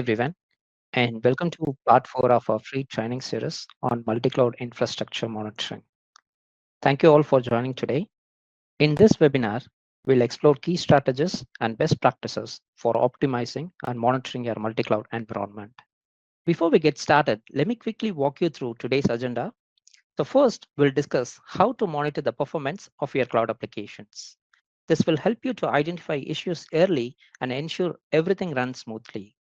everyone, and welcome to part 4 of our free training series on multi-cloud infrastructure monitoring. Thank you all for joining today. In this webinar, we'll explore key strategies and best practices for optimizing and monitoring your multi-cloud environment. Before we get started, let me quickly walk you through today's agenda. So first, we'll discuss how to monitor the performance of your cloud applications. This will help you to identify issues early and ensure everything runs smoothly.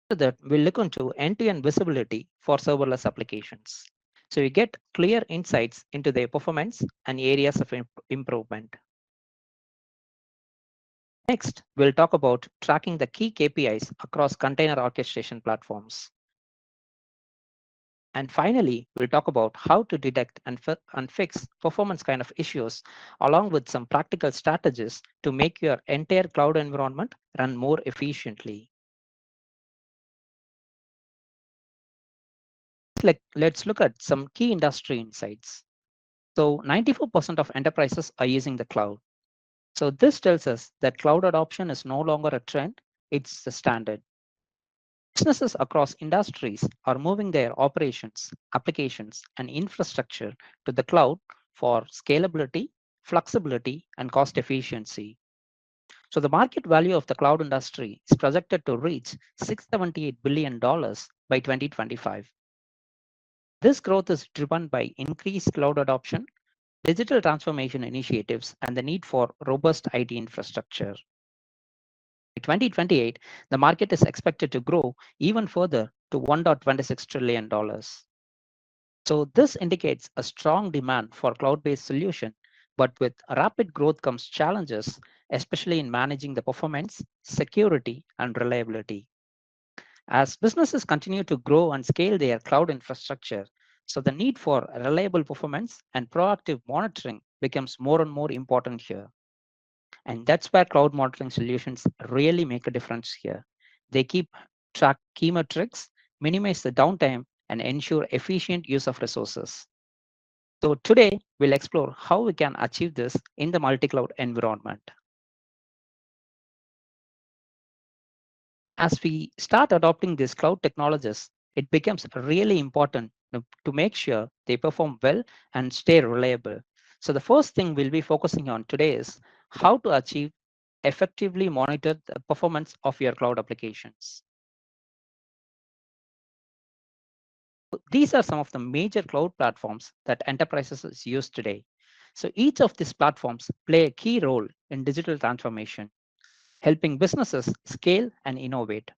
After that, we'll look into end-to-end visibility for serverless applications. So you get clear insights into their performance and areas of improvement. Next, we'll talk about tracking the key KPIs across container orchestration platforms. And finally, we'll talk about how to detect and fix performance kind of issues, along with some practical strategies to make your entire cloud environment run more efficiently. Let's look at some key industry insights. So 94% of enterprises are using the cloud. So this tells us that cloud adoption is no longer a trend, it's the standard. Businesses across industries are moving their operations, applications, and infrastructure to the cloud for scalability, flexibility, and cost efficiency. So the market value of the cloud industry is projected to reach $678 billion by 2025. This growth is driven by increased cloud adoption, digital transformation initiatives, and the need for robust IT infrastructure. By 2028, the market is expected to grow even further to $1.26 trillion. So this indicates a strong demand for cloud-based solution, but with rapid growth comes challenges, especially in managing the performance, security, and reliability. As businesses continue to grow and scale their cloud infrastructure, so the need for reliable performance and proactive monitoring becomes more and more important here. And that's where cloud monitoring solutions really make a difference here. They keep track key metrics, minimize the downtime, and ensure efficient use of resources. So today, we'll explore how we can achieve this in the multi-cloud environment. As we start adopting these cloud technologies, it becomes really important to make sure they perform well and stay reliable. So the first thing we'll be focusing on today is how to achieve effectively monitor the performance of your cloud applications. These are some of the major cloud platforms that enterprises use today. So each of these platforms play a key role in digital transformation, helping businesses scale and innovate.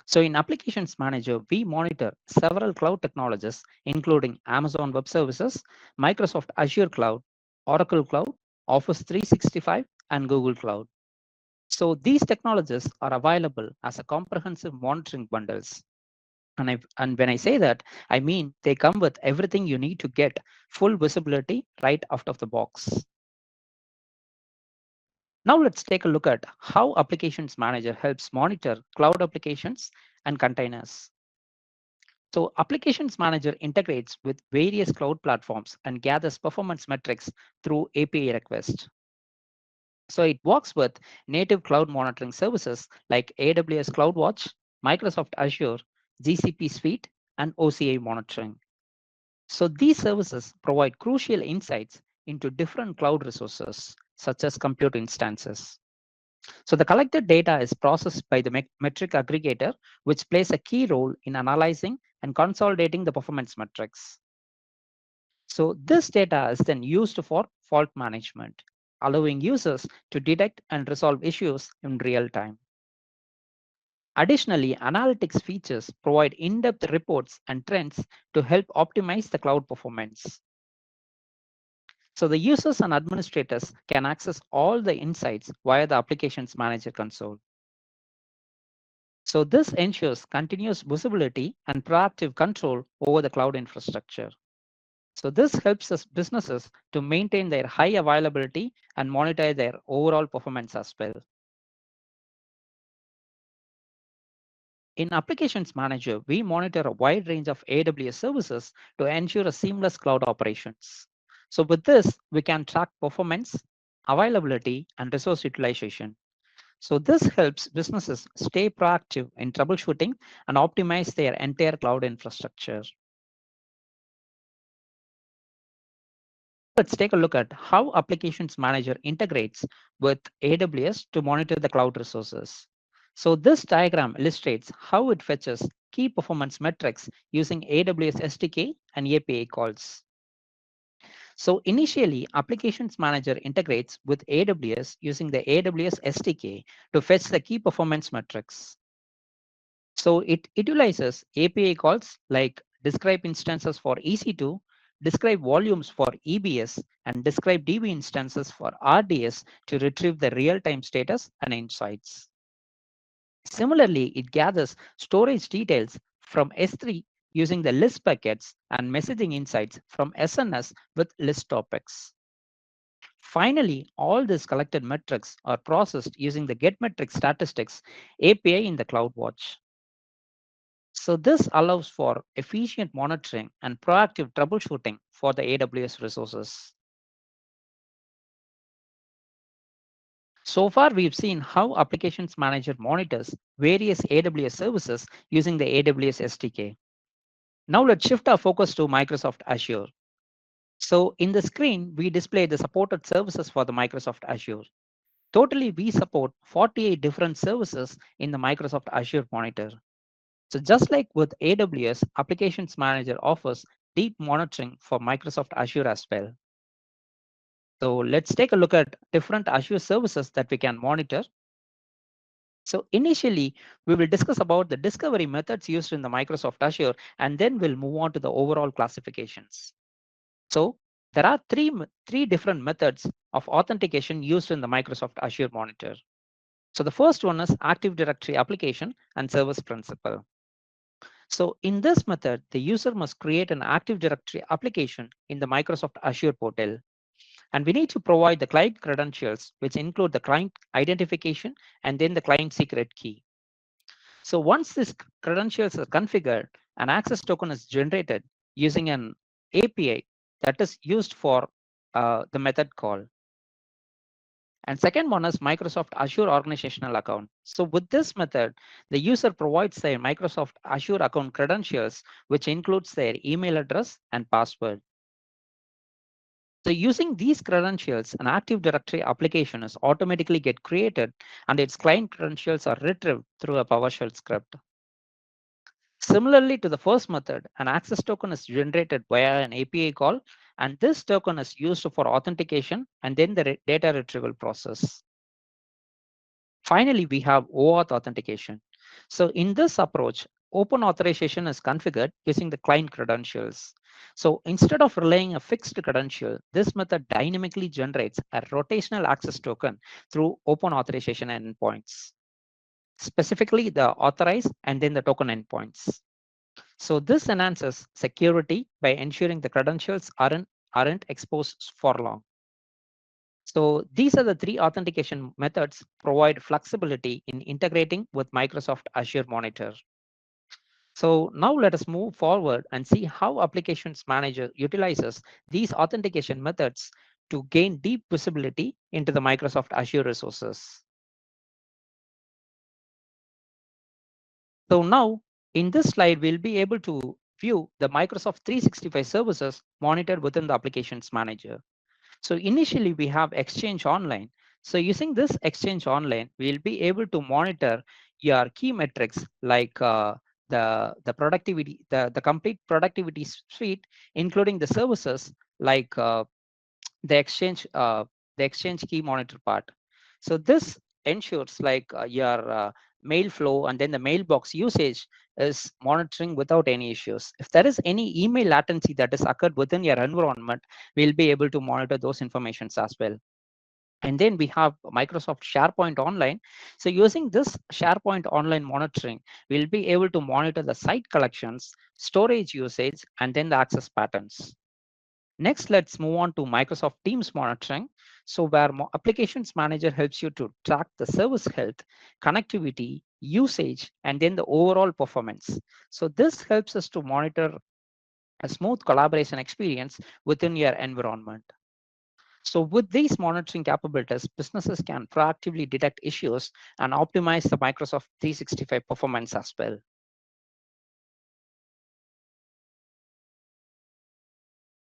So in Applications Manager, we monitor several cloud technologies, including Amazon Web Services, Microsoft Azure Cloud, Oracle Cloud, Office 365, and Google Cloud. So these technologies are available as a comprehensive monitoring bundles. And when I say that, I mean they come with everything you need to get full visibility right out of the box. Now let's take a look at how Applications Manager helps monitor cloud applications and containers. So Applications Manager integrates with various cloud platforms and gathers performance metrics through API requests. So it works with native cloud monitoring services like AWS CloudWatch, Microsoft Azure, GCP Suite, and OCI monitoring. So these services provide crucial insights into different cloud resources, such as compute instances. So the collected data is processed by the metric aggregator, which plays a key role in analyzing and consolidating the performance metrics. So this data is then used for fault management, allowing users to detect and resolve issues in real time. Additionally, analytics features provide in-depth reports and trends to help optimize the cloud performance. So the users and administrators can access all the insights via the Applications Manager console. So this ensures continuous visibility and proactive control over the cloud infrastructure. So this helps us businesses to maintain their high availability and monitor their overall performance as well. In Applications Manager, we monitor a wide range of AWS services to ensure a seamless cloud operations. So with this, we can track performance, availability, and resource utilization. So this helps businesses stay proactive in troubleshooting and optimize their entire cloud infrastructure. Let's take a look at how Applications Manager integrates with AWS to monitor the cloud resources. So this diagram illustrates how it fetches key performance metrics using AWS SDK and API calls. So initially, Applications Manager integrates with AWS using the AWS SDK to fetch the key performance metrics. So it utilizes API calls like describe instances for EC2, describe volumes for EBS, and describe DB instances for RDS to retrieve the real-time status and insights. Similarly, it gathers storage details from S3 using the list buckets and messaging insights from SNS with list topics. Finally, all these collected metrics are processed using the GetMetrics statistics API in the CloudWatch. So this allows for efficient monitoring and proactive troubleshooting for the AWS resources. So far, we've seen how Applications Manager monitors various AWS services using the AWS SDK. Now let's shift our focus to Microsoft Azure. So in the screen, we display the supported services for the Microsoft Azure. Totally, we support 48 different services in the Microsoft Azure Monitor. So just like with AWS, Applications Manager offers deep monitoring for Microsoft Azure as well. So let's take a look at different Azure services that we can monitor. So initially, we will discuss about the discovery methods used in the Microsoft Azure, and then we'll move on to the overall classifications. So there are three different methods of authentication used in the Microsoft Azure Monitor. So the first one is Active Directory application and service principal. So in this method, the user must create an Active Directory application in the Microsoft Azure portal. And we need to provide the client credentials, which include the client identification and then the client secret key. So once these credentials are configured, an access token is generated using an API that is used for the method call. And second one is Microsoft Azure organizational account. So with this method, the user provides their Microsoft Azure account credentials, which includes their email address and password. So using these credentials, an Active Directory application is automatically get created and its client credentials are retrieved through a PowerShell script. Similarly to the first method, an access token is generated via an API call, and this token is used for authentication and then the data retrieval process. Finally, we have OAuth authentication. So in this approach, open authorization is configured using the client credentials. So instead of relying a fixed credential, this method dynamically generates a rotational access token through open authorization endpoints, specifically the authorize and then the token endpoints. So this enhances security by ensuring the credentials aren't exposed for long. So these are the three authentication methods provide flexibility in integrating with Microsoft Azure Monitor. So now let us move forward and see how Applications Manager utilizes these authentication methods to gain deep visibility into the Microsoft Azure resources. So now in this slide, we'll be able to view the Microsoft 365 services monitored within the Applications Manager. So initially we have Exchange Online. So using this Exchange Online, we'll be able to monitor your key metrics like the productivity, the complete productivity suite, including the services like the exchange key monitor part. So this ensures like your mail flow and then the mailbox usage is monitoring without any issues. If there is any email latency that is occurred within your environment, we'll be able to monitor those informations as well. And then we have Microsoft SharePoint Online. So using this SharePoint Online monitoring, we'll be able to monitor the site collections, storage usage, and then the access patterns. Next, let's move on to Microsoft Teams monitoring. So where Applications Manager helps you to track the service health, connectivity, usage, and then the overall performance. So this helps us to monitor a smooth collaboration experience within your environment. So with these monitoring capabilities, businesses can proactively detect issues and optimize the Microsoft 365 performance as well.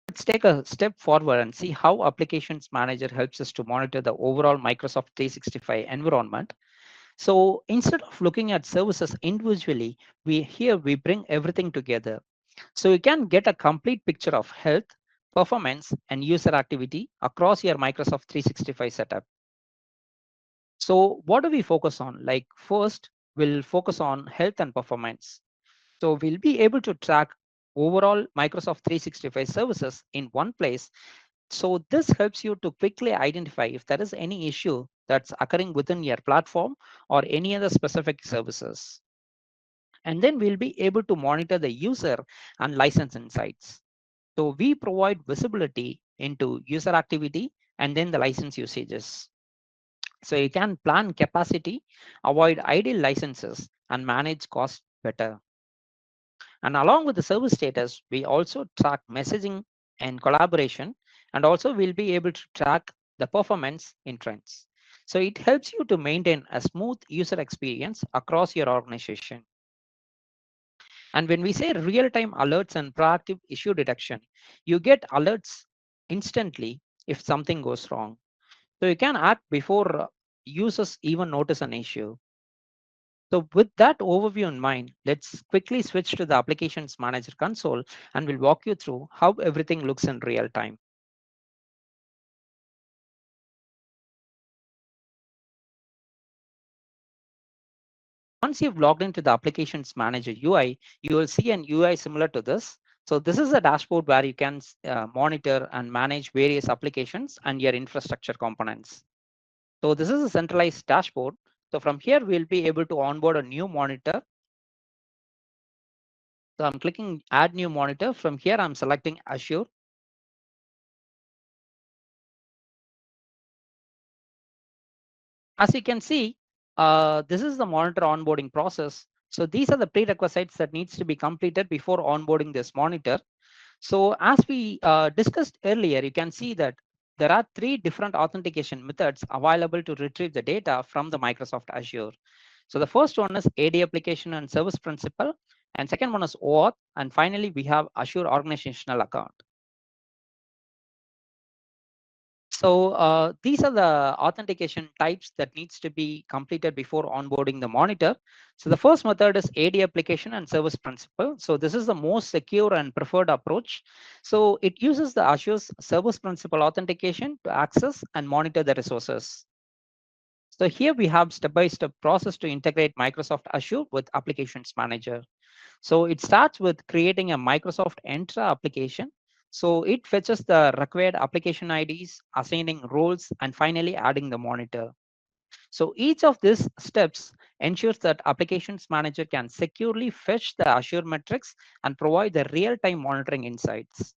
Let's take a step forward and see how Applications Manager helps us to monitor the overall Microsoft 365 environment. So instead of looking at services individually, we bring everything together. So you can get a complete picture of health, performance, and user activity across your Microsoft 365 setup. So what do we focus on? Like first, we'll focus on health and performance. So we'll be able to track overall Microsoft 365 services in one place. So this helps you to quickly identify if there is any issue that's occurring within your platform or any other specific services. And then we'll be able to monitor the user and license insights. So we provide visibility into user activity and then the license usages. So you can plan capacity, avoid idle licenses, and manage costs better. And along with the service status, we also track messaging and collaboration, and also we'll be able to track the performance in trends. So it helps you to maintain a smooth user experience across your organization. And when we say real-time alerts and proactive issue detection, you get alerts instantly if something goes wrong. So you can act before users even notice an issue. So with that overview in mind, let's quickly switch to the Applications Manager console and we'll walk you through how everything looks in real time. Once you've logged into the Applications Manager UI, you will see an UI similar to this. So this is a dashboard where you can monitor and manage various applications and your infrastructure components. So this is a centralized dashboard. So from here, we'll be able to onboard a new monitor. So I'm clicking Add New Monitor. From here, I'm selecting Azure. As you can see, this is the monitor onboarding process. So these are the prerequisites that needs to be completed before onboarding this monitor. So as we discussed earlier, you can see that there are three different authentication methods available to retrieve the data from the Microsoft Azure. So the first one is AD application and service principal, and second one is OAuth, and finally we have Azure organizational account. So these are the authentication types that needs to be completed before onboarding the monitor. So the first method is AD application and service principal. So this is the most secure and preferred approach. So it uses the Azure's service principal authentication to access and monitor the resources. So here we have step-by-step process to integrate Microsoft Azure with Applications Manager. So it starts with creating a Microsoft Entra application. So it fetches the required application IDs, assigning roles, and finally adding the monitor. So each of these steps ensures that Applications Manager can securely fetch the Azure metrics and provide the real-time monitoring insights.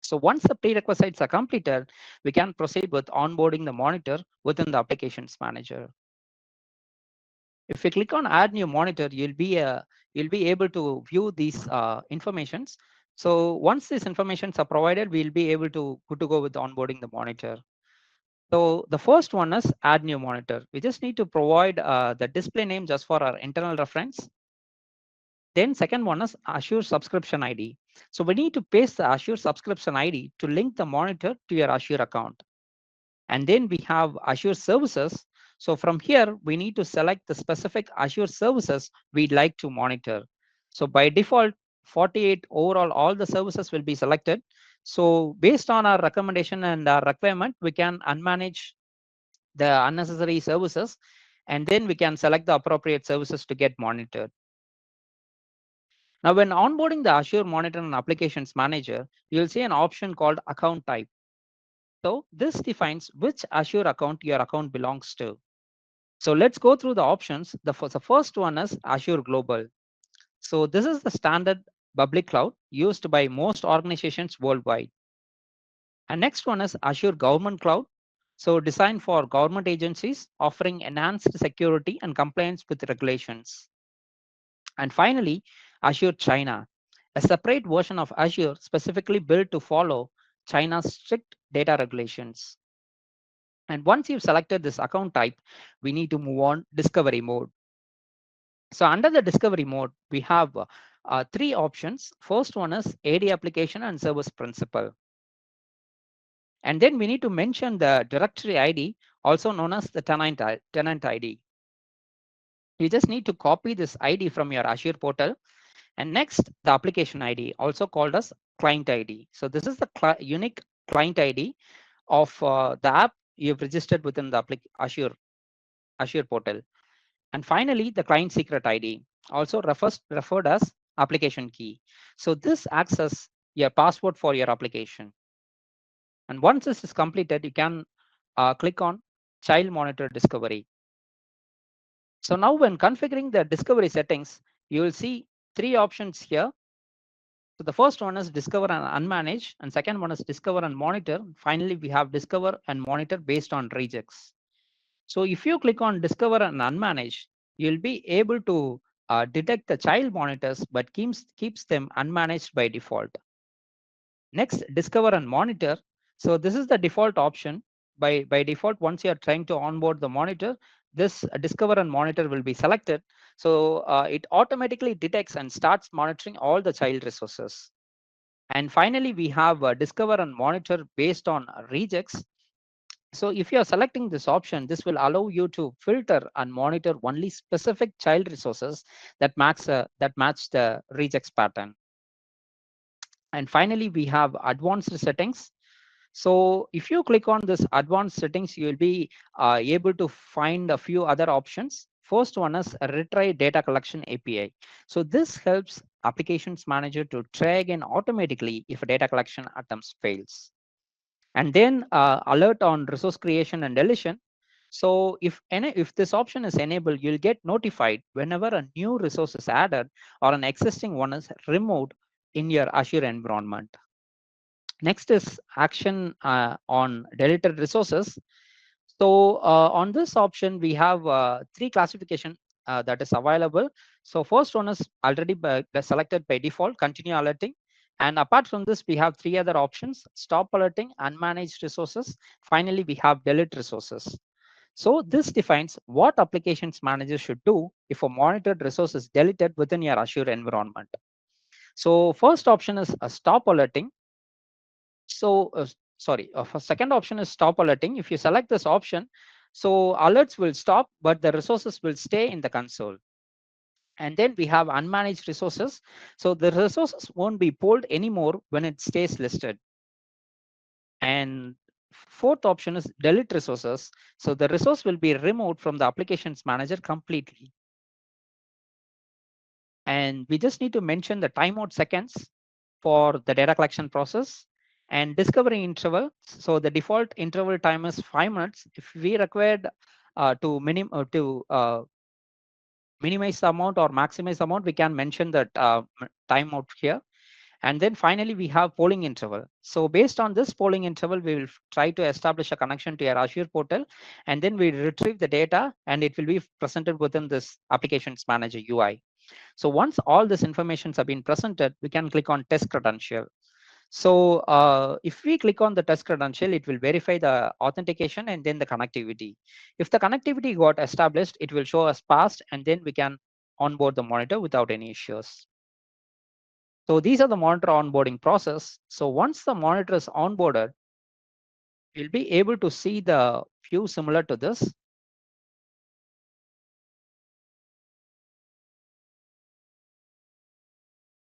So once the prerequisites are completed, we can proceed with onboarding the monitor within the Applications Manager. If you click on Add New Monitor, you'll be able to view these informations. So once these informations are provided, we'll be able to good to go with onboarding the monitor. So the first one is Add New Monitor. We just need to provide the display name just for our internal reference. Then second one is Azure subscription ID. So we need to paste the Azure subscription ID to link the monitor to your Azure account. And then we have Azure services. So from here, we need to select the specific Azure services we'd like to monitor. So by default, 48 overall, all the services will be selected. So based on our recommendation and our requirement, we can unmanage the unnecessary services, and then we can select the appropriate services to get monitored. Now, when onboarding the Azure Monitor and Applications Manager, you'll see an option called Account Type. So this defines which Azure account your account belongs to. So let's go through the options. The first one is Azure Global. So this is the standard public cloud used by most organizations worldwide. And next one is Azure Government Cloud. So designed for government agencies offering enhanced security and compliance with regulations. And finally, Azure China, a separate version of Azure specifically built to follow China's strict data regulations. And once you've selected this account type, we need to move on discovery mode. So under the discovery mode, we have three options. First one is AD application and service principal. And then we need to mention the directory ID, also known as the tenant ID. You just need to copy this ID from your Azure portal. And next, the application ID, also called as client ID. So this is the unique client ID of the app you've registered within the Azure portal. And finally, the client secret ID, also referred as application key. So this acts as your password for your application. And once this is completed, you can click on Child Monitor Discovery. So now when configuring the discovery settings, you will see three options here. So the first one is discover and unmanage, and second one is discover and monitor. Finally, we have discover and monitor based on rejects. So if you click on discover and unmanage, you'll be able to detect the child monitors, but keeps them unmanaged by default. Next, discover and monitor. So this is the default option. By default, once you are trying to onboard the monitor, this discover and monitor will be selected. So it automatically detects and starts monitoring all the child resources. And finally, we have discover and monitor based on rejects. So if you are selecting this option, this will allow you to filter and monitor only specific child resources that match the regex pattern. And finally, we have advanced settings. So if you click on this advanced settings, you will be able to find a few other options. First one is a retry data collection API. So this helps applications manager to try again automatically if a data collection attempts fails. And then alert on resource creation and deletion. So if this option is enabled, you'll get notified whenever a new resource is added or an existing one is removed in your Azure environment. Next is action on deleted resources. So on this option, we have three classification that is available. So first one is already selected by default, continue alerting. And apart from this, we have three other options: stop alerting, unmanaged resources. Finally, we have delete resources. So this defines what applications manager should do if a monitored resource is deleted within your Azure environment. So first option is stop alerting. So for second option is stop alerting. If you select this option, so alerts will stop, but the resources will stay in the console. And then we have unmanaged resources. So the resources won't be pulled anymore when it stays listed. And fourth option is delete resources. So the resource will be removed from the applications manager completely. And we just need to mention the timeout seconds for the data collection process and discovery interval. So the default interval time is 5 minutes. If we required to minimize the amount or maximize the amount, we can mention that timeout here. And then finally, we have polling interval. So based on this polling interval, we will try to establish a connection to your Azure portal, and then we retrieve the data, and it will be presented within this applications manager UI. So once all this information have been presented, we can click on test credential. So if we click on the test credential, it will verify the authentication and then the connectivity. If the connectivity got established, it will show us passed, and then we can onboard the monitor without any issues. So these are the monitor onboarding process. So once the monitor is onboarded, you'll be able to see the view similar to this.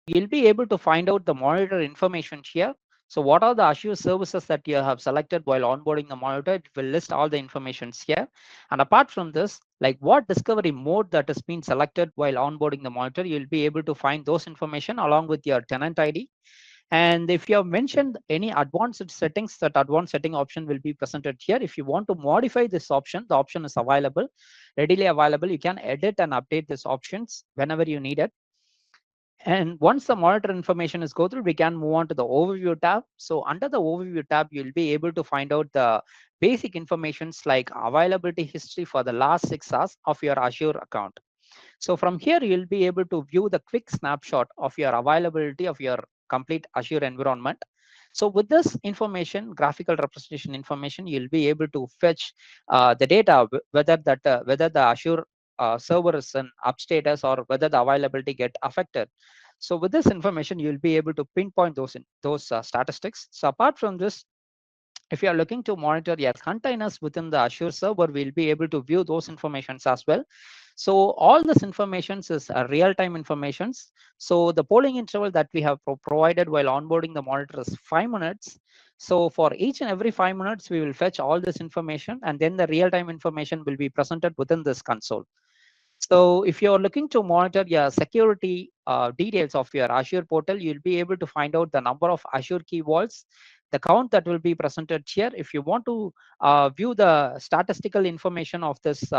You'll be able to find out the monitor information here. So what are the Azure services that you have selected while onboarding the monitor? It will list all the informations here. And apart from this, like what discovery mode that has been selected while onboarding the monitor, you'll be able to find those information along with your tenant ID. And if you have mentioned any advanced settings, that advanced setting option will be presented here. If you want to modify this option, the option is available, readily available. You can edit and update these options whenever you need it. And once the monitor information is go through, we can move on to the overview tab. So under the overview tab, you'll be able to find out the basic informations like availability history for the last 6 hours of your Azure account. So from here, you'll be able to view the quick snapshot of your availability of your complete Azure environment. So with this information, graphical representation information, you'll be able to fetch the data, whether the Azure server is in up status or whether the availability get affected. So with this information, you'll be able to pinpoint those statistics. So apart from this, if you are looking to monitor your containers within the Azure server, we'll be able to view those informations as well. So all this information is real-time informations. So the polling interval that we have provided while onboarding the monitor is 5 minutes. So for each and every 5 minutes, we will fetch all this information, and then the real-time information will be presented within this console. So if you're looking to monitor your security details of your Azure portal, you'll be able to find out the number of Azure key vaults, the count that will be presented here. If you want to view the statistical information of this,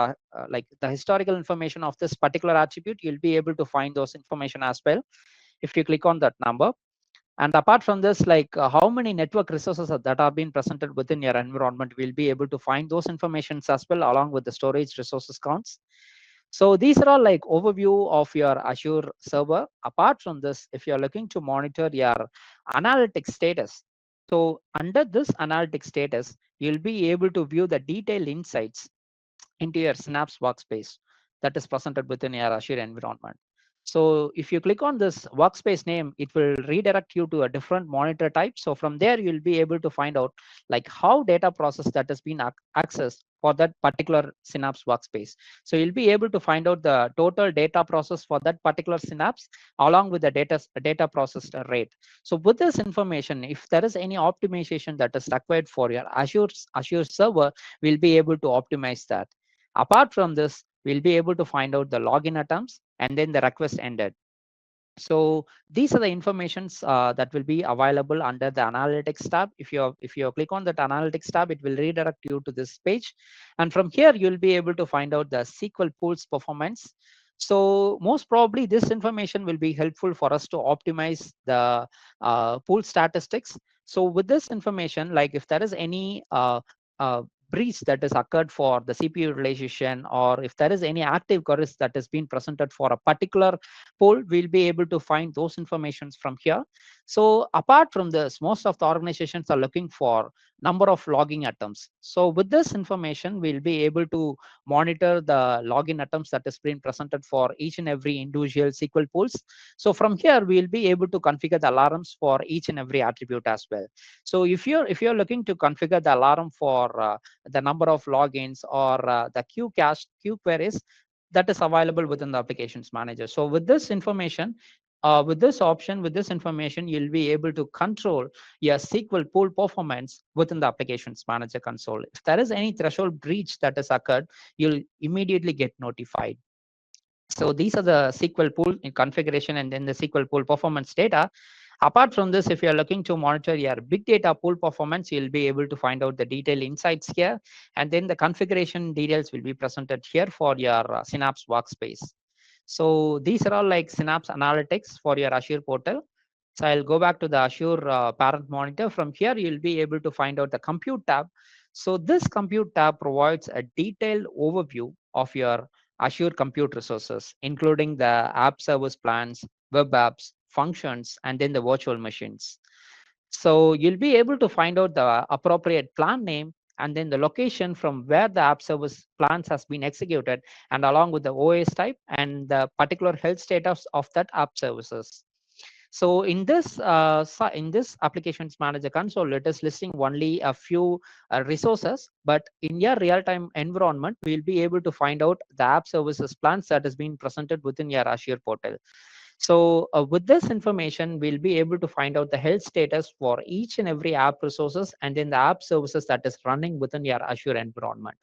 like the historical information of this particular attribute, you'll be able to find those information as well if you click on that number. And apart from this, like how many network resources that are being presented within your environment, we'll be able to find those informations as well, along with the storage resources counts. So these are all like overview of your Azure server. Apart from this, if you're looking to monitor your analytics status, so under this analytics status, you'll be able to view the detailed insights into your Synapse workspace that is presented within your Azure environment. So if you click on this workspace name, it will redirect you to a different monitor type. So from there, you'll be able to find out like how data process that has been accessed for that particular Synapse workspace. So you'll be able to find out the total data process for that particular Synapse along with the data processed rate. So with this information, if there is any optimization that is required for your Azure server, we'll be able to optimize that. Apart from this, we'll be able to find out the login attempts and then the request ended. So these are the informations that will be available under the analytics tab. If you click on that analytics tab, it will redirect you to this page, and from here you'll be able to find out the SQL pools performance. So most probably this information will be helpful for us to optimize the pool statistics. So with this information, like if there is any uh, breach that has occurred for the CPU utilization, or if there is any active queries that has been presented for a particular pool, we'll be able to find those informations from here. So apart from this, most of the organizations are looking for number of logging attempts. So with this information, we'll be able to monitor the login attempts that is being presented for each and every individual SQL pools. So from here, we'll be able to configure the alarms for each and every attribute as well. So if you're looking to configure the alarm for the number of logins or the queue queries, that is available within the applications manager. So with this information, with this option, with this information, you'll be able to control your SQL pool performance within the applications manager console. If there is any threshold breach that has occurred, you'll immediately get notified. So these are the SQL pool in configuration and then the SQL pool performance data. Apart from this, if you're looking to monitor your big data pool performance, you'll be able to find out the detailed insights here. And then the configuration details will be presented here for your Synapse workspace. So these are all like Synapse analytics for your Azure portal. So I'll go back to the Azure parent monitor. From here, you'll be able to find out the compute tab. So this compute tab provides a detailed overview of your Azure compute resources, including the app service plans, web apps, functions, and then the virtual machines. So you'll be able to find out the appropriate plan name and then the location from where the app service plans has been executed, and along with the OS type and the particular health status of that app services. So in this applications manager console, it is listing only a few resources, but in your real-time environment, we'll be able to find out the app services plans that is being presented within your Azure portal. So with this information, we'll be able to find out the health status for each and every app resources and then the app services that is running within your Azure environment.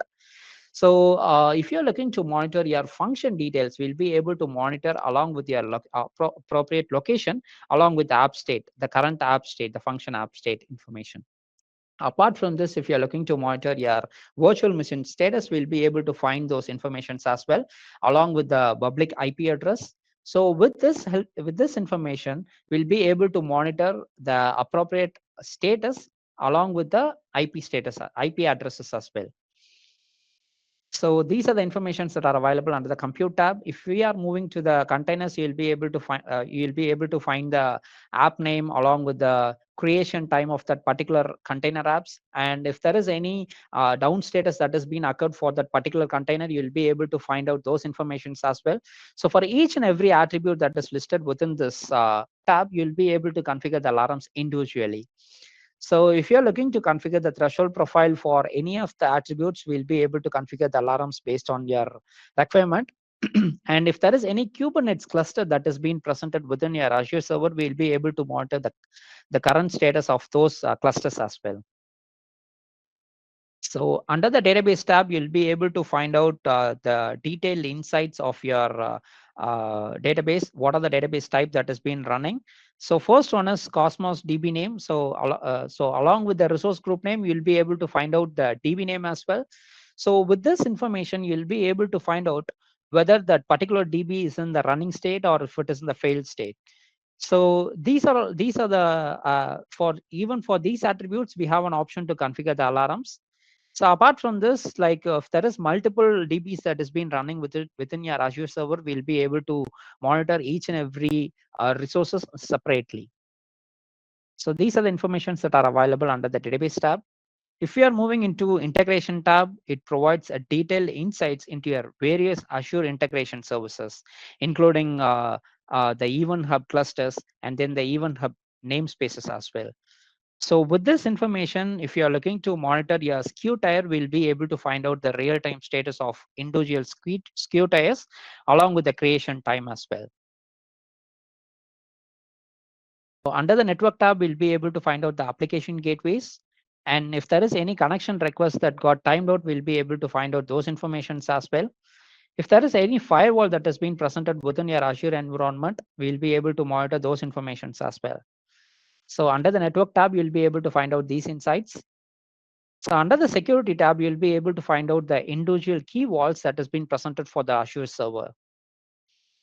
So if you're looking to monitor your function details, we'll be able to monitor along with your appropriate location, along with the app state, the current app state, the function app state information. Apart from this, if you're looking to monitor your virtual machine status, we'll be able to find those informations as well, along with the public IP address. So with this information, we'll be able to monitor the appropriate status along with the IP status, IP addresses as well. So these are the informations that are available under the compute tab. If we are moving to the containers, you'll be able to find the app name along with the creation time of that particular container apps. And if there is any down status that has been occurred for that particular container, you'll be able to find out those informations as well. So for each and every attribute that is listed within this tab, you'll be able to configure the alarms individually. So if you're looking to configure the threshold profile for any of the attributes, we'll be able to configure the alarms based on your requirement. And if there is any Kubernetes cluster that is being presented within your Azure server, we'll be able to monitor the current status of those clusters as well. So under the database tab, you'll be able to find out the detailed insights of your database. What are the database type that has been running? So first one is Cosmos DB name. So along with the resource group name, you'll be able to find out the DB name as well. So with this information, you'll be able to find out whether that particular DB is in the running state or if it is in the failed state. So these are the for even for these attributes, we have an option to configure the alarms. So apart from this, like if there is multiple DBs that has been running within your Azure server, we'll be able to monitor each and every resources separately. So these are the informations that are available under the database tab. If you are moving into integration tab, it provides a detailed insights into your various Azure integration services, including the Event Hub clusters and then the Event Hub namespaces as well. So with this information, if you are looking to monitor your SKU tier, we'll be able to find out the real-time status of individual SKU tiers along with the creation time as well. So under the network tab, we'll be able to find out the application gateways. And if there is any connection request that got timed out, we'll be able to find out those informations as well. If there is any firewall that has been presented within your Azure environment, we'll be able to monitor those informations as well. So under the network tab, you'll be able to find out these insights. So under the security tab, you'll be able to find out the individual key vaults that has been presented for the Azure server.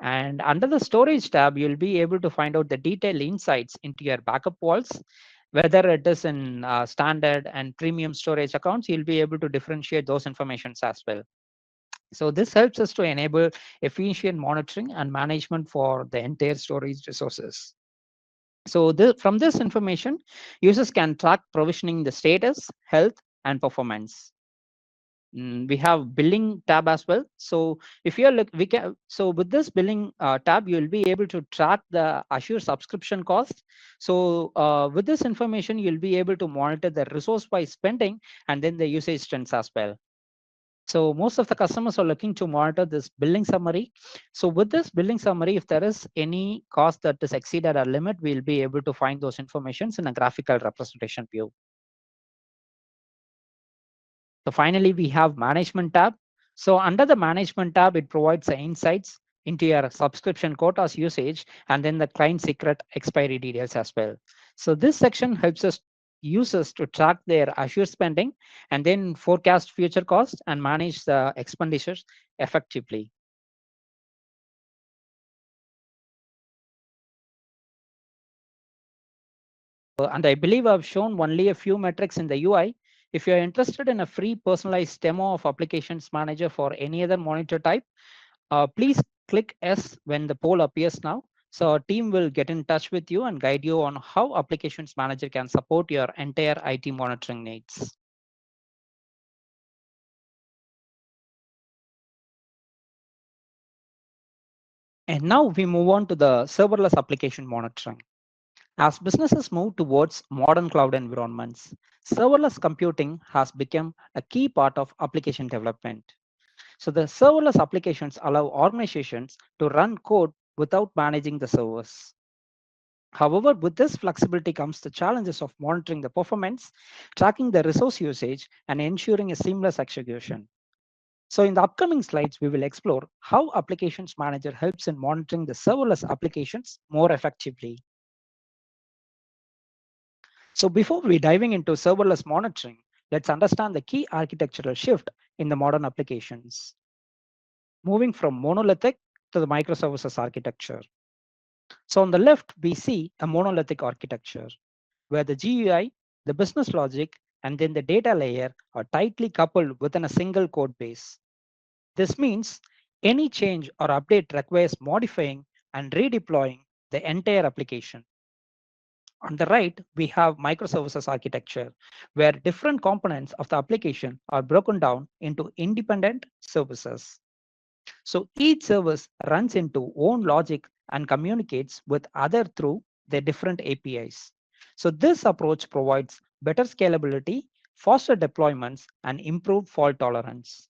And under the storage tab, you'll be able to find out the detailed insights into your backup vaults, whether it is in standard and premium storage accounts, you'll be able to differentiate those informations as well. So this helps us to enable efficient monitoring and management for the entire storage resources. So from this information, users can track provisioning the status, health, and performance. We have billing tab as well. So if you're so with this billing tab, you'll be able to track the Azure subscription cost. So with this information, you'll be able to monitor the resource-wise spending and then the usage trends as well. So most of the customers are looking to monitor this billing summary. So with this billing summary, if there is any cost that is exceeded our limit, we'll be able to find those informations in a graphical representation view. So finally, we have management tab. So under the management tab, it provides the insights into your subscription quotas usage and then the client secret expiry details as well. So this section helps us users to track their Azure spending and then forecast future costs and manage the expenditures effectively. And I believe I've shown only a few metrics in the UI. If you're interested in a free personalized demo of Applications Manager for any other monitor type, please click S when the poll appears now. So our team will get in touch with you and guide you on how Applications Manager can support your entire IT monitoring needs. And now we move on to the serverless application monitoring. As businesses move towards modern cloud environments, serverless computing has become a key part of application development. So the serverless applications allow organizations to run code without managing the servers. However, with this flexibility comes the challenges of monitoring the performance, tracking the resource usage, and ensuring a seamless execution. So in the upcoming slides, we will explore how Applications Manager helps in monitoring the serverless applications more effectively. So before we diving into serverless monitoring, let's understand the key architectural shift in the modern applications, moving from monolithic to the microservices architecture. So on the left, we see a monolithic architecture where the GUI, the business logic, and then the data layer are tightly coupled within a single code base. This means any change or update requires modifying and redeploying the entire application. On the right, we have microservices architecture, where different components of the application are broken down into independent services. So each service runs into own logic and communicates with other through their different APIs. So this approach provides better scalability, faster deployments, and improved fault tolerance.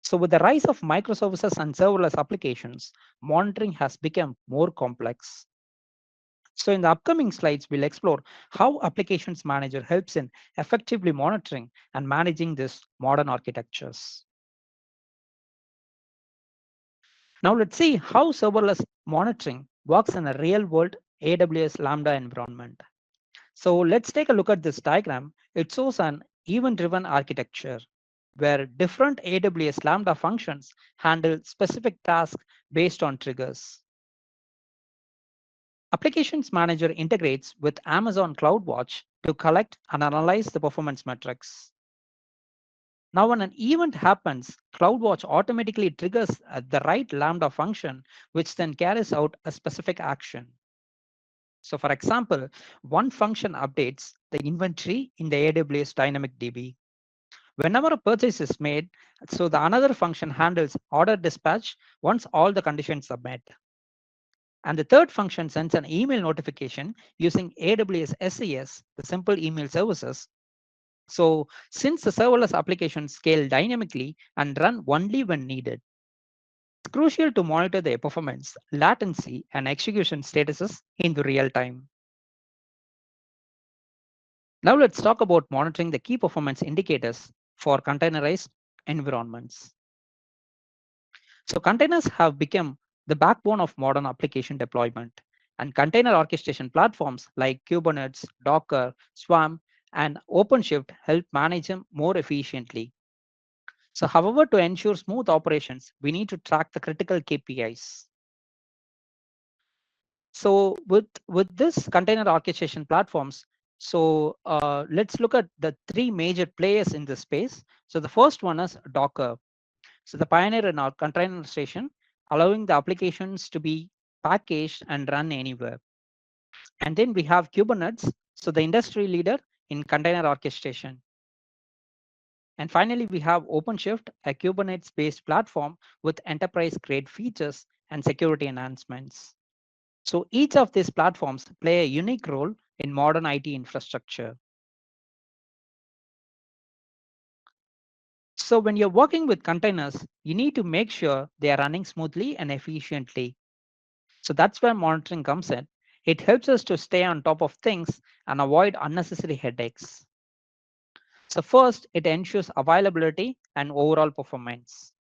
So with the rise of microservices and serverless applications, monitoring has become more complex. So in the upcoming slides, we'll explore how Applications Manager helps in effectively monitoring and managing these modern architectures. Now let's see how serverless monitoring works in a real-world AWS Lambda environment. So let's take a look at this diagram. It shows an event-driven architecture where different AWS Lambda functions handle specific tasks based on triggers. Applications Manager integrates with Amazon CloudWatch to collect and analyze the performance metrics. Now, when an event happens, CloudWatch automatically triggers the right Lambda function, which then carries out a specific action. So for example, one function updates the inventory in the AWS Dynamic DB. Whenever a purchase is made, so the another function handles order dispatch once all the conditions are met. And the third function sends an email notification using AWS SES, the simple email services. So since the serverless applications scale dynamically and run only when needed, it's crucial to monitor their performance, latency, and execution statuses in the real time. Now let's talk about monitoring the key performance indicators for containerized environments. So containers have become the backbone of modern application deployment, and container orchestration platforms like Kubernetes, Docker, Swarm, and OpenShift help manage them more efficiently. So however, to ensure smooth operations, we need to track the critical KPIs. So with this container orchestration platforms, so let's look at the three major players in this space. So the first one is Docker. So the pioneer in our containerization, allowing the applications to be packaged and run anywhere. And then we have Kubernetes, so the industry leader in container orchestration. And finally, we have OpenShift, a Kubernetes-based platform with enterprise-grade features and security enhancements. So each of these platforms play a unique role in modern IT infrastructure. So when you're working with containers, you need to make sure they are running smoothly and efficiently. So that's where monitoring comes in. It helps us to stay on top of things and avoid unnecessary headaches. So first, it ensures availability and overall performance.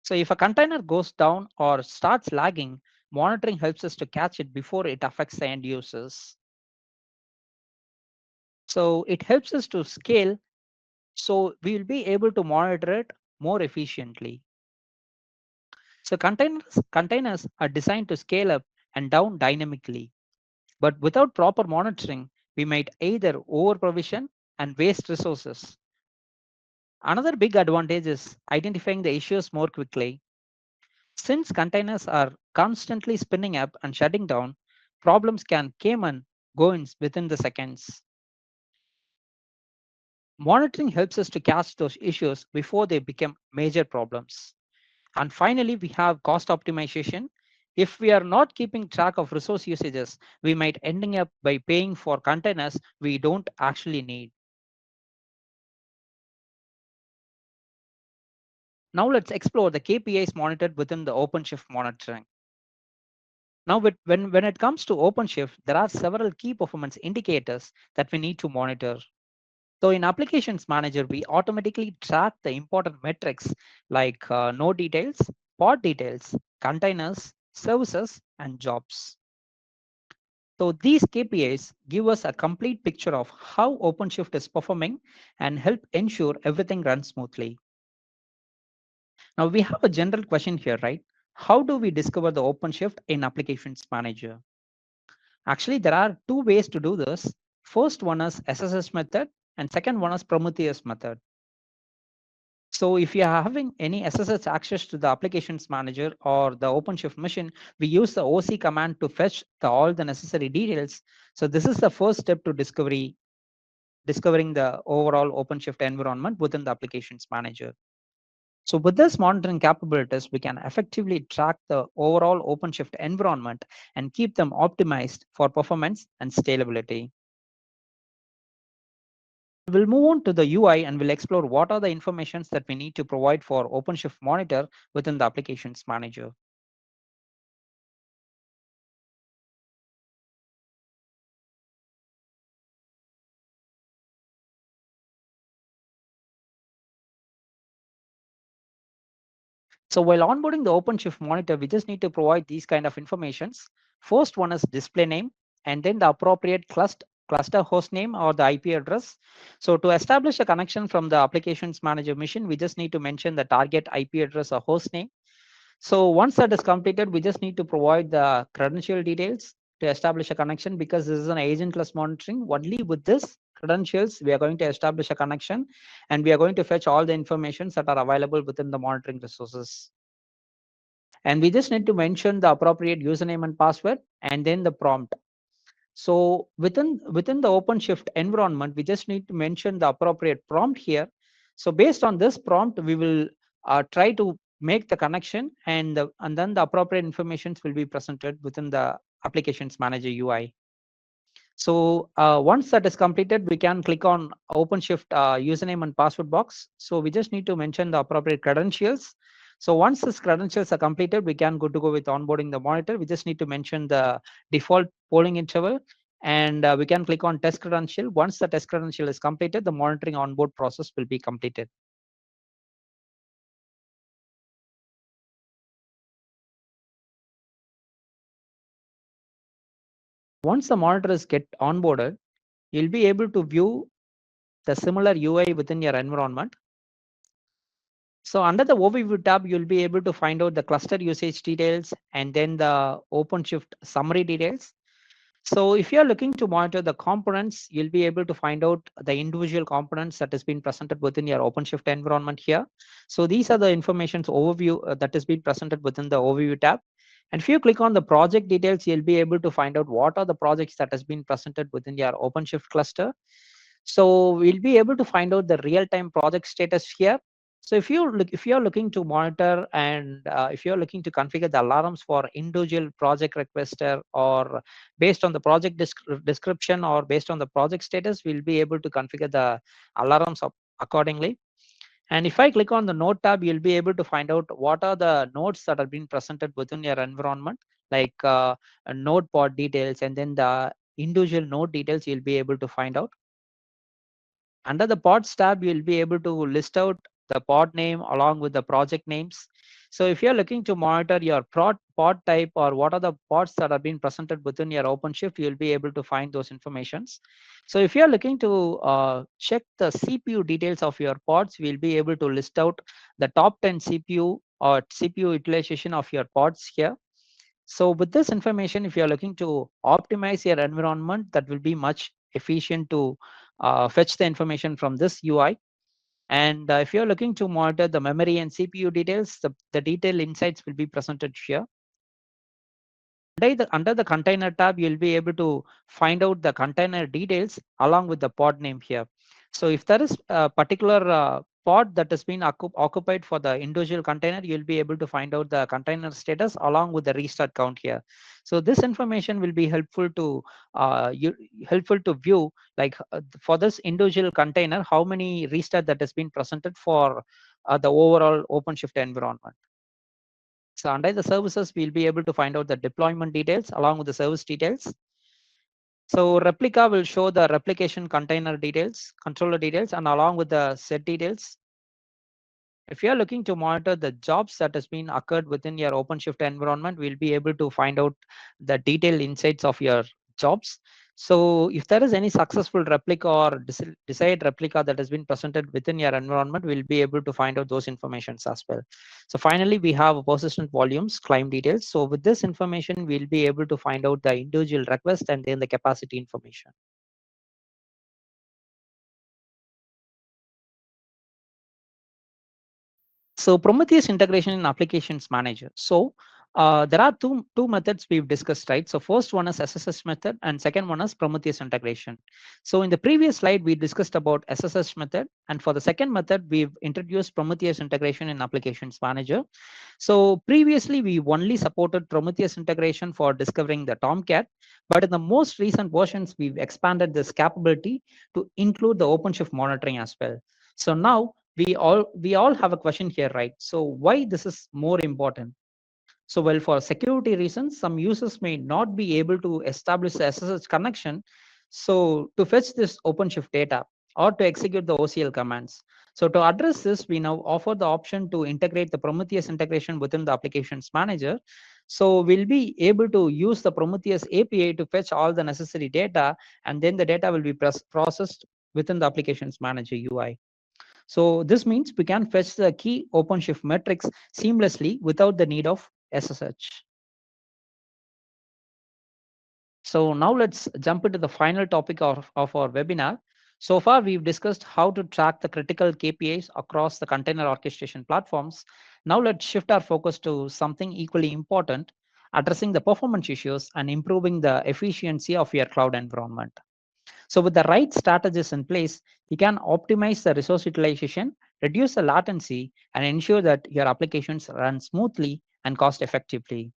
So if a container goes down or starts lagging, monitoring helps us to catch it before it affects the end users. So it helps us to scale, so we will be able to monitor it more efficiently. So containers are designed to scale up and down dynamically. But without proper monitoring, we might either over-provision and waste resources. Another big advantage is identifying the issues more quickly. Since containers are constantly spinning up and shutting down, problems can come and go within the seconds. Monitoring helps us to catch those issues before they become major problems. And finally, we have cost optimization. If we are not keeping track of resource usages, we might ending up by paying for containers we don't actually need. Now let's explore the KPIs monitored within the OpenShift monitoring. Now, when it comes to OpenShift, there are several key performance indicators that we need to monitor. So in Applications Manager, we automatically track the important metrics like node details, pod details, containers, services, and jobs. So these KPIs give us a complete picture of how OpenShift is performing and help ensure everything runs smoothly. Now we have a general question here, right? How do we discover the OpenShift in Applications Manager? Actually, there are two ways to do this. First one is SSS method and second one is Prometheus method. So if you are having any SSH access to the applications manager or the OpenShift machine, we use the OC command to fetch all the necessary details. So this is the first step to discovering the overall OpenShift environment within the applications manager. So with this monitoring capabilities, we can effectively track the overall OpenShift environment and keep them optimized for performance and scalability. We'll move on to the UI and we'll explore what are the informations that we need to provide for OpenShift Monitor within the Applications Manager. So while onboarding the OpenShift Monitor, we just need to provide these kind of informations. First one is display name, and then the appropriate cluster host name or the IP address. So to establish a connection from the Applications Manager machine, we just need to mention the target IP address or host name. So once that is completed, we just need to provide the credential details to establish a connection, because this is an agentless monitoring. Only with this credentials, we are going to establish a connection, and we are going to fetch all the information that are available within the monitoring resources. And we just need to mention the appropriate username and password and then the prompt. So within the OpenShift environment, we just need to mention the appropriate prompt here. So based on this prompt, we will try to make the connection, and then the appropriate informations will be presented within the Applications Manager UI. So once that is completed, we can click on OpenShift username and password box. So we just need to mention the appropriate credentials. So once these credentials are completed, we can go with onboarding the monitor. We just need to mention the default polling interval, and we can click on test credential. Once the test credential is completed, the monitoring onboard process will be completed. Once the monitors get onboarded, you'll be able to view the similar UI within your environment. So under the overview tab, you'll be able to find out the cluster usage details and then the OpenShift summary details. So if you're looking to monitor the components, you'll be able to find out the individual components that has been presented within your OpenShift environment here. So these are the information's overview that has been presented within the overview tab. And if you click on the project details, you'll be able to find out what are the projects that has been presented within your OpenShift cluster. So we'll be able to find out the real-time project status here. So if you're looking to monitor, and if you're looking to configure the alarms for individual project requester, or based on the project description or based on the project status, we'll be able to configure the alarms accordingly. And if I click on the node tab, you'll be able to find out what are the nodes that are being presented within your environment, like a node pod details, and then the individual node details you'll be able to find out. Under the pods tab, you'll be able to list out the pod name along with the project names. So if you're looking to monitor your pod type, or what are the pods that are being presented within your OpenShift, you'll be able to find those informations. So if you're looking to check the CPU details of your pods, we'll be able to list out the top 10 CPU or CPU utilization of your pods here. So with this information, if you're looking to optimize your environment, that will be much efficient to fetch the information from this UI. And if you're looking to monitor the memory and CPU details, the detailed insights will be presented here. Under the container tab, you'll be able to find out the container details along with the pod name here. So if there is a particular pod that has been occupied for the individual container, you'll be able to find out the container status along with the restart count here. So this information will be helpful to view, like for this individual container, how many restart that has been presented for the overall OpenShift environment. So under the services, we'll be able to find out the deployment details along with the service details. So replica will show the replication container details, controller details, and along with the set details. If you're looking to monitor the jobs that has been occurred within your OpenShift environment, we'll be able to find out the detailed insights of your jobs. So if there is any successful replica or desired replica that has been presented within your environment, we'll be able to find out those informations as well. So finally, we have persistent volumes, claim details. So with this information, we'll be able to find out the individual request and then the capacity information. So Prometheus integration in Applications Manager. So there are two methods we've discussed, right? So first one is SSH method and second one is Prometheus integration. So in the previous slide, we discussed about SSH method. And for the second method, we've introduced Prometheus integration in Applications Manager. So previously, we only supported Prometheus integration for discovering the Tomcat. But in the most recent versions, we've expanded this capability to include the OpenShift monitoring as well. So now we all have a question here, right? So why this is more important? So well, for security reasons, some users may not be able to establish the SSH connection. So to fetch this OpenShift data or to execute the OCL commands. So to address this, we now offer the option to integrate the Prometheus integration within the Applications Manager. So we'll be able to use the Prometheus API to fetch all the necessary data, and then the data will be processed within the Applications Manager UI. So this means we can fetch the key OpenShift metrics seamlessly without the need of SSH. So now let's jump into the final topic of our webinar. So far, we've discussed how to track the critical KPIs across the container orchestration platforms. Now let's shift our focus to something equally important, addressing the performance issues and improving the efficiency of your cloud environment. So with the right strategies in place, you can optimize the resource utilization, reduce the latency, and ensure that your applications run smoothly and cost effectively.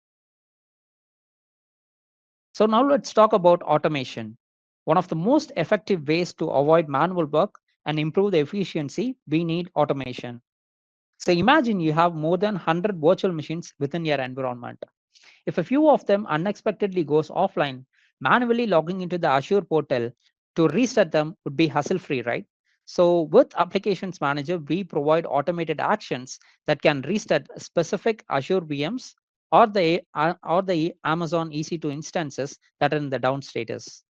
So now let's talk about automation. One of the most effective ways to avoid manual work and improve the efficiency, we need automation. So imagine you have more than 100 virtual machines within your environment. If a few of them unexpectedly goes offline, manually logging into the Azure portal to reset them would be hassle-free, right? So with Applications Manager, we provide automated actions that can reset specific Azure VMs or the Amazon EC2 instances that are in the down status.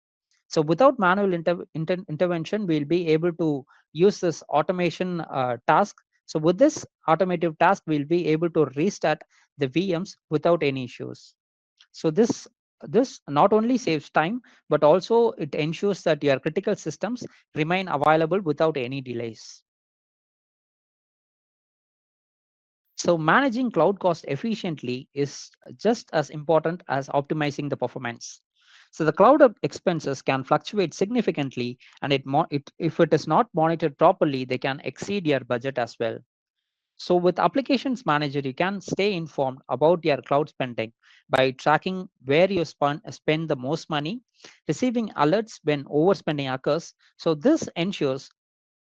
So without manual intervention, we'll be able to use this automation task. So with this automated task, we'll be able to restart the VMs without any issues. So this not only saves time, but also it ensures that your critical systems remain available without any delays. So managing cloud cost efficiently is just as important as optimizing the performance. So the cloud expenses can fluctuate significantly, and if it is not monitored properly, they can exceed your budget as well. So with Applications Manager, you can stay informed about your cloud spending by tracking where you spend the most money, receiving alerts when overspending occurs. So this ensures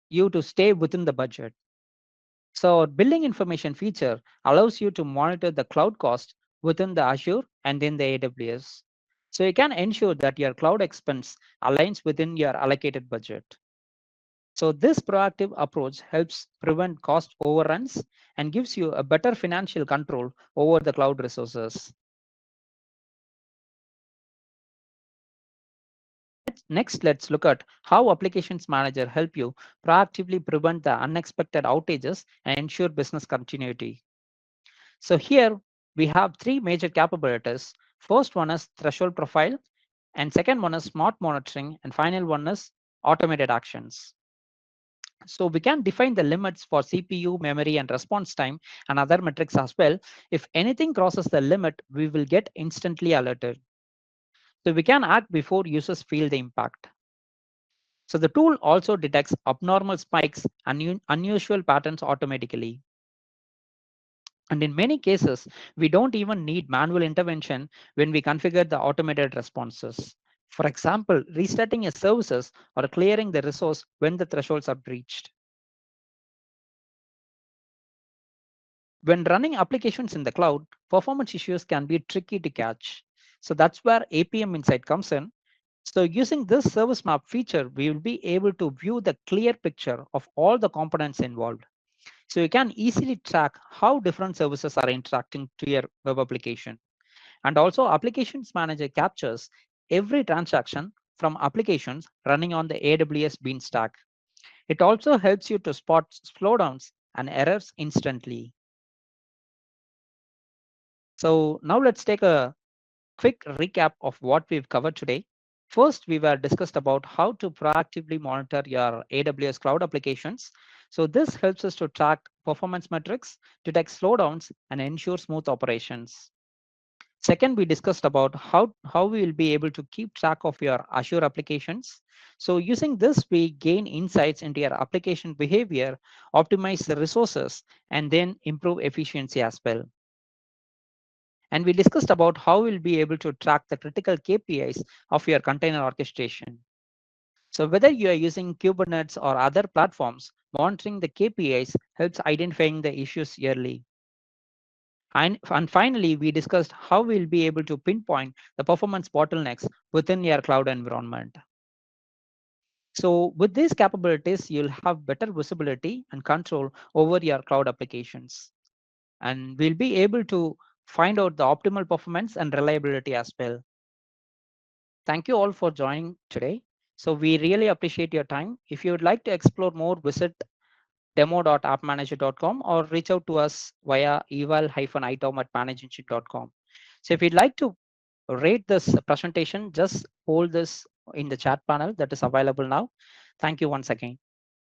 you to stay within the budget. So our billing information feature allows you to monitor the cloud cost within the Azure and in the AWS. So you can ensure that your cloud expense aligns within your allocated budget. So this proactive approach helps prevent cost overruns and gives you a better financial control over the cloud resources. Next, let's look at how Applications Manager help you proactively prevent the unexpected outages and ensure business continuity. So here we have three major capabilities. First one is threshold profile, and second one is smart monitoring, and final one is automated actions. So we can define the limits for CPU, memory, and response time and other metrics as well. If anything crosses the limit, we will get instantly alerted. So we can act before users feel the impact. So the tool also detects abnormal spikes and unusual patterns automatically. And in many cases, we don't even need manual intervention when we configure the automated responses. For example, restarting a services or clearing the resource when the thresholds are breached. When running applications in the cloud, performance issues can be tricky to catch. So that's where APM Insight comes in. So using this service map feature, we will be able to view the clear picture of all the components involved. So you can easily track how different services are interacting to your web application. And also Applications Manager captures every transaction from applications running on the AWS Beanstalk. It also helps you to spot slowdowns and errors instantly. So now let's take a quick recap of what we've covered today. First, we were discussed about how to proactively monitor your AWS cloud applications. So this helps us to track performance metrics, detect slowdowns, and ensure smooth operations. Second, we discussed about how we will be able to keep track of your Azure applications. So using this, we gain insights into your application behavior, optimize the resources, and then improve efficiency as well. And we discussed about how we'll be able to track the critical KPIs of your container orchestration. So whether you are using Kubernetes or other platforms, monitoring the KPIs helps identifying the issues early. And finally, we discussed how we'll be able to pinpoint the performance bottlenecks within your cloud environment. So with these capabilities, you'll have better visibility and control over your cloud applications. And we'll be able to find out the optimal performance and reliability as well. Thank you all for joining today. So we really appreciate your time. If you would like to explore more, visit demo.appmanager.com or reach out to us via eval-itom@manageengine.com. So if you'd like to rate this presentation, just hold this in the chat panel that is available now. Thank you once again.